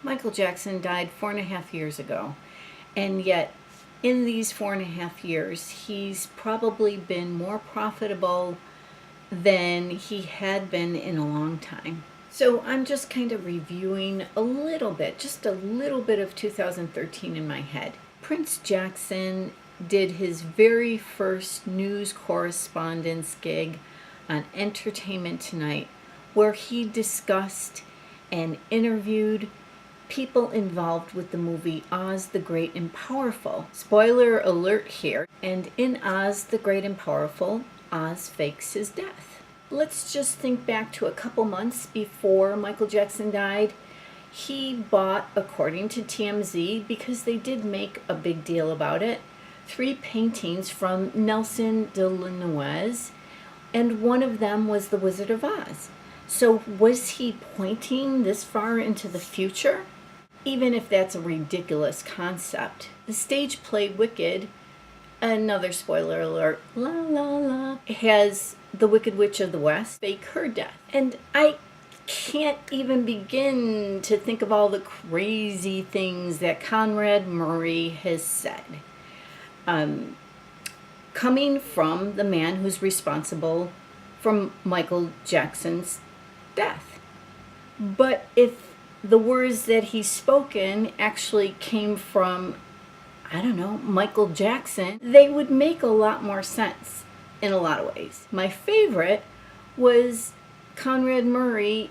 Michael Jackson died 4.5 years ago, and yet in these 4.5 years, he's probably been more profitable than he had been in a long time. So I'm just kind of reviewing a little bit, just a little bit of 2013 in my head. Prince Jackson did his very first news correspondence gig on Entertainment Tonight, where he discussed and interviewed people involved with the movie Oz the Great and Powerful. Spoiler alert here. And in Oz the Great and Powerful, Oz fakes his death. Let's just think back to a couple months before Michael Jackson died. He bought, according to TMZ, because they did make a big deal about it, 3 paintings from Nelson de Lanoise, and one of them was The Wizard of Oz. So was he pointing this far into the future? Even if that's a ridiculous concept. The stage play Wicked, another spoiler alert, la la la, has the Wicked Witch of the West fake her death. And I can't even begin to think of all the crazy things that Conrad Murray has said. Coming from the man who's responsible for Michael Jackson's death. But if the words that he's spoken actually came from, I don't know, Michael Jackson, they would make a lot more sense in a lot of ways. My favorite was Conrad Murray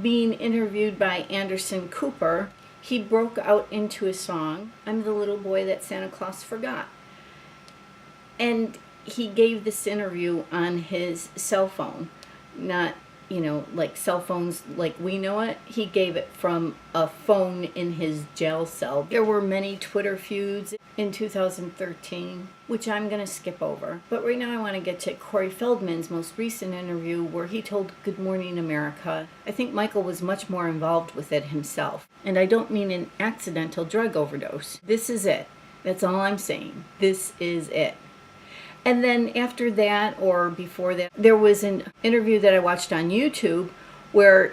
being interviewed by Anderson Cooper. He broke out into a song, I'm the Little Boy That Santa Claus Forgot. And he gave this interview on his cell phone, not like cell phones like we know it. He gave it from a phone in his jail cell. There were many Twitter feuds in 2013, which I'm going to skip over. But right now I want to get to Corey Feldman's most recent interview where he told Good Morning America. I think Michael was much more involved with it himself. And I don't mean an accidental drug overdose. This is it. That's all I'm saying. This is it. And then after that, or before that, there was an interview that I watched on YouTube where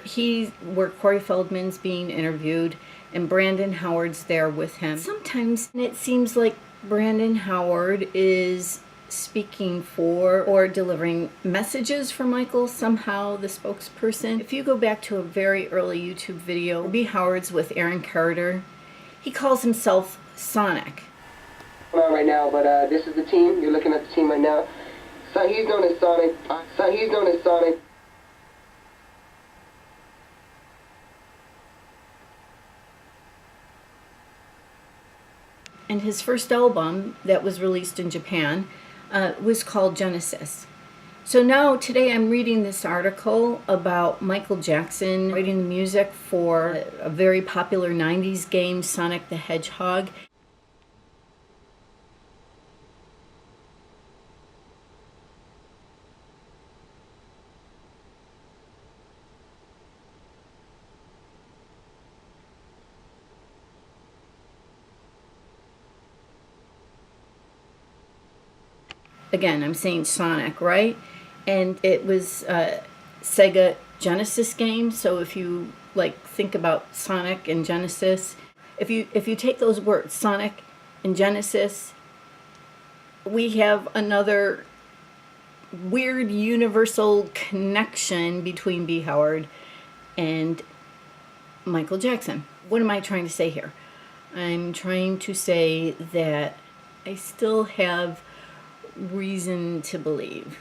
Corey Feldman's being interviewed and Brandon Howard's there with him. Sometimes it seems like Brandon Howard is speaking for or delivering messages for Michael, somehow the spokesperson. If you go back to a very early YouTube video, B. Howard's with Aaron Carter, he calls himself Sonic. On right now, but this is the team. You're looking at the team right now. So he's known as Sonic. And his first album that was released in Japan was called Genesis. So now today I'm reading this article about Michael Jackson writing the music for a very popular 90s game, Sonic the Hedgehog. Again, I'm saying Sonic, right? And it was a Sega Genesis game. So if you think about Sonic and Genesis, if you take those words, Sonic and Genesis, we have another weird universal connection between B. Howard and Michael Jackson. What am I trying to say here? I'm trying to say that I still have reason to believe